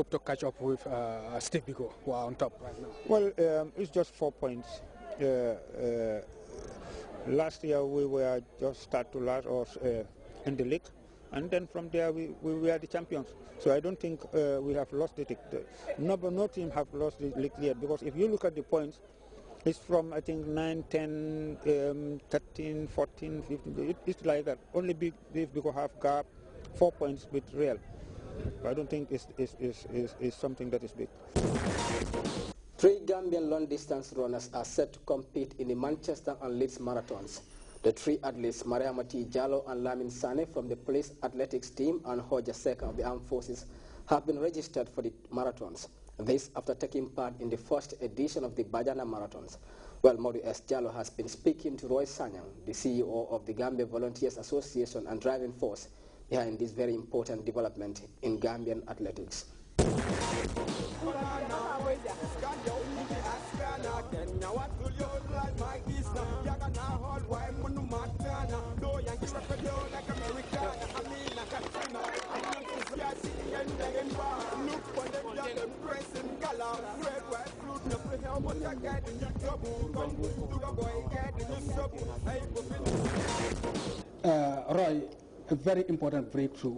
hope to catch up with Steve Biko, who are on top right now? Well, it's just 4 points. Last year we were just start to last in the league, and then from there we were the champions. So I don't think we have lost the league. No team have lost the league yet, because if you look at the points, it's from, I think, 9, 10, 13, 14, 15. It's like that. Only Big Biko have got 4 points with Real. I don't think it's something that is big. 3 Gambian long-distance runners are set to compete in the Manchester and Leeds marathons. The 3 athletes, Mariama T. Jallow and Lamin Sane from the police athletics team and Hoja Seka of the armed forces, have been registered for the marathons. This after taking part in the first edition of the Bajana marathons. Well, Maudu S. Jallow has been speaking to Roy Sanyang, the CEO of the Gambia Volunteers Association and driving force behind this very important development in Gambian athletics. Roy, a very important breakthrough.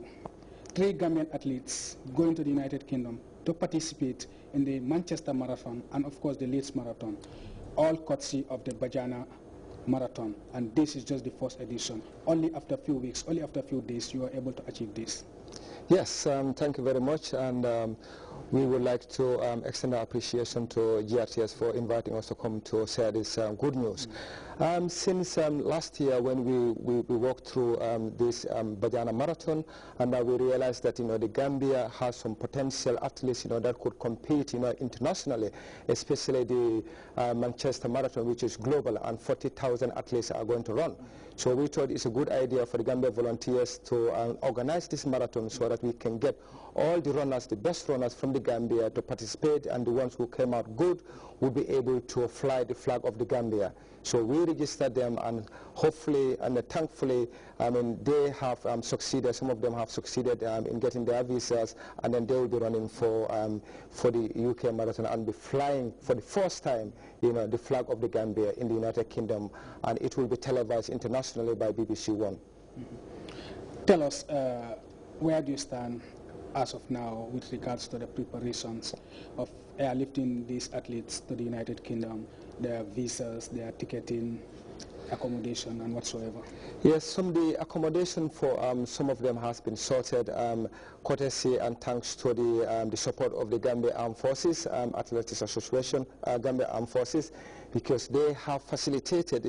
3 Gambian athletes going to the United Kingdom to participate in the Manchester Marathon and of course the Leeds Marathon, all courtesy of the Bajana Marathon, and this is just the first edition. Only after a few weeks, only after a few days, you are able to achieve this. Yes, thank you very much, and we would like to extend our appreciation to GRTS for inviting us to come to share this good news. Since last year, when we walked through this Bajana Marathon, and we realized that the Gambia has some potential athletes that could compete internationally, especially the Manchester Marathon, which is global, and 40,000 athletes are going to run. So we thought it's a good idea for the Gambia volunteers to organize this marathon so that we can get all the runners, the best runners from the Gambia to participate, and the ones who came out good will be able to fly the flag of the Gambia. So we registered them, and hopefully and thankfully, they have succeeded. Some of them have succeeded in getting their visas, and then they will be running for the UK Marathon and be flying for the first time, the flag of the Gambia in the United Kingdom, and it will be televised internationally by BBC One. Mm-hmm. Tell us, where do you stand as of now with regards to the preparations of airlifting these athletes to the United Kingdom, their visas, their ticketing, accommodation and whatsoever? Yes, the accommodation for some of them has been sorted, courtesy and thanks to the support of the Gambia Armed Forces, Athletics Association, Gambia Armed Forces, because they have facilitated,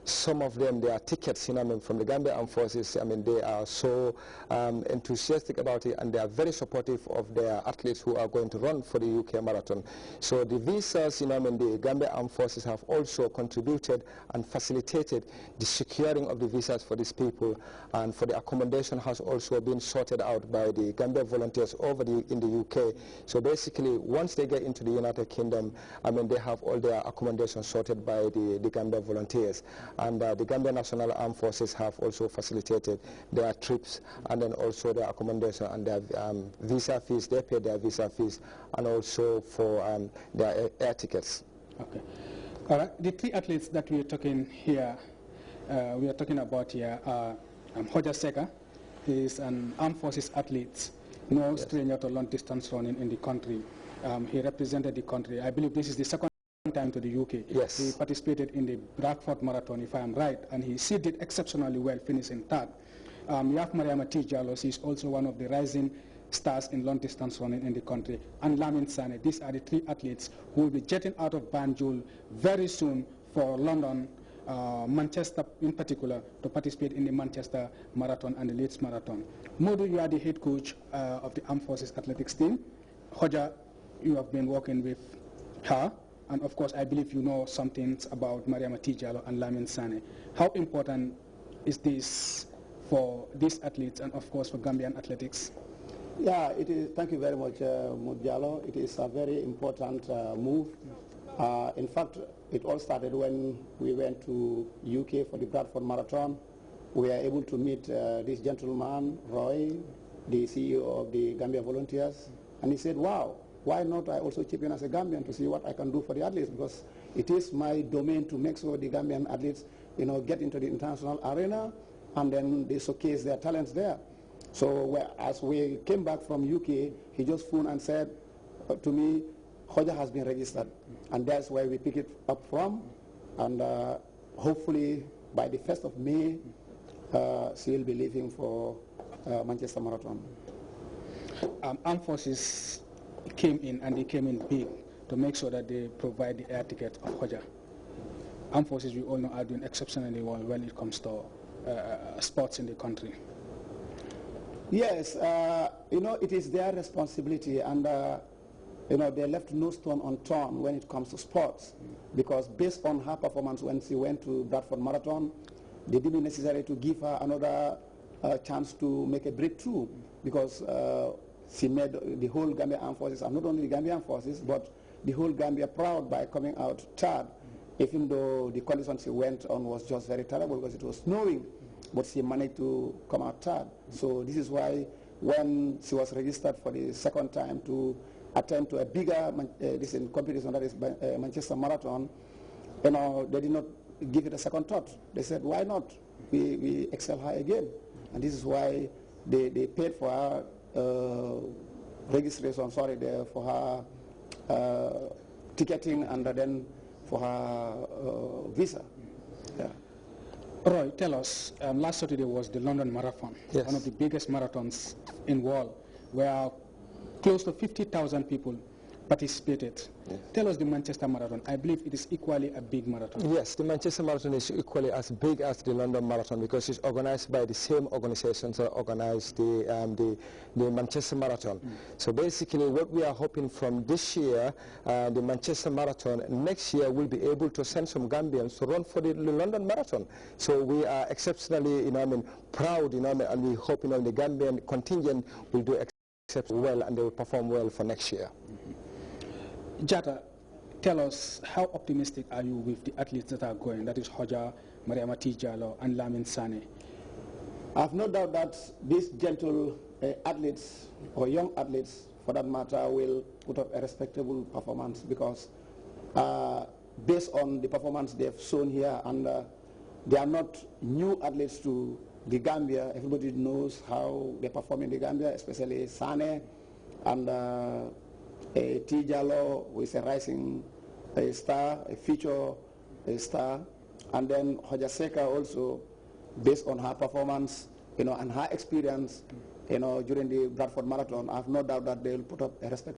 some of them, their tickets, from the Gambia Armed Forces. They are so enthusiastic about it, and they are very supportive of their athletes who are going to run for the UK Marathon. So the visas, the Gambia Armed Forces have also contributed and facilitated the securing of the visas for these people, and for the accommodation has also been sorted out by the Gambia volunteers over in the UK. So basically, once they get into the United Kingdom, they have all their accommodation sorted by the Gambia volunteers, and the Gambia National Armed Forces have also facilitated their trips, and then also their accommodation and their visa fees. They pay their visa fees, and also for their air tickets. Okay. All right. The 3 athletes that we are talking here, are Hoja Seka. He is an armed forces athlete, no stranger to long distance running in the country. He represented the country. I believe this is the second time to the UK. Yes. He participated in the Bradford Marathon, if I am right, and he did exceptionally well, finishing 3rd. You have Mariama T. Jallow. She is also one of the rising stars in long distance running in the country, and Lamin Sane. These are the 3 athletes who will be jetting out of Banjul very soon for London, Manchester in particular, to participate in the Manchester Marathon and the Leeds Marathon. Modu, you are the head coach of the Armed Forces Athletics team. Hoja, you have been working with her, and of course I believe you know some things about Mariama T. Jallow and Lamin Sane. How important is this for these athletes and of course for Gambian athletics? Yeah, it is. Thank you very much, Jallow. It is a very important move. In fact, it all started when we went to UK for the Bradford Marathon. We were able to meet this gentleman, Roy, the CEO of the Gambia Volunteers, And he said, wow, why not I also chip in as a Gambian to see what I can do for the athletes, because it is my domain to make sure the Gambian athletes, get into the international arena and then they showcase their talents there. So as we came back from UK, he just phoned and said to me, Hoja has been registered, and that's where we pick it up from, and hopefully by the 1st of May, she will be leaving for Manchester Marathon. Armed Forces came in, and they came in big to make sure that they provide the air ticket of Hoja. Armed Forces, we all know, are doing exceptionally well when it comes to sports in the country. Yes, it is their responsibility, and they left no stone unturned when it comes to sports, because based on her performance when she went to Bradford Marathon, they deemed it necessary to give her another chance to make a breakthrough, because she made the whole Gambia Armed Forces, and not only the Gambia Armed Forces, but the whole Gambia proud by coming out third, even though the condition she went on was just very terrible because it was snowing, but she managed to come out third. So this is why when she was registered for the second time to attend to a bigger competition, that is Manchester Marathon, they did not give it a second thought. They said, why not? We excel her again. And this is why they paid for her registration, for her ticketing, and then for her visa. Yeah. Roy, tell us, last Saturday was the London Marathon, yes, one of the biggest marathons in the world, where close to 50,000 people participated. Yes. Tell us the Manchester Marathon. I believe it is equally a big marathon. Yes, the Manchester Marathon is equally as big as the London Marathon because it's organized by the same organizations that organized the Manchester Marathon. So basically what we are hoping from this year, the Manchester Marathon, next year we'll be able to send some Gambians to run for the London Marathon. So we are exceptionally, proud, and we hope, the Gambian contingent will do exceptionally well and they will perform well for next year. Jata, tell us, how optimistic are you with the athletes that are going? That is Hoja, Mariama Tijalo, and Lamin Sane. I have no doubt that these gentle athletes, or young athletes for that matter, will put up a respectable performance, because based on the performance they have shown here, and they are not new athletes to the Gambia. Everybody knows how they perform in the Gambia, especially Sane and Tijalo, who is a rising star, a future star, and then Hoja Seka also, based on her performance, and her experience, during the Bradford Marathon. I have no doubt that they will put up a respect.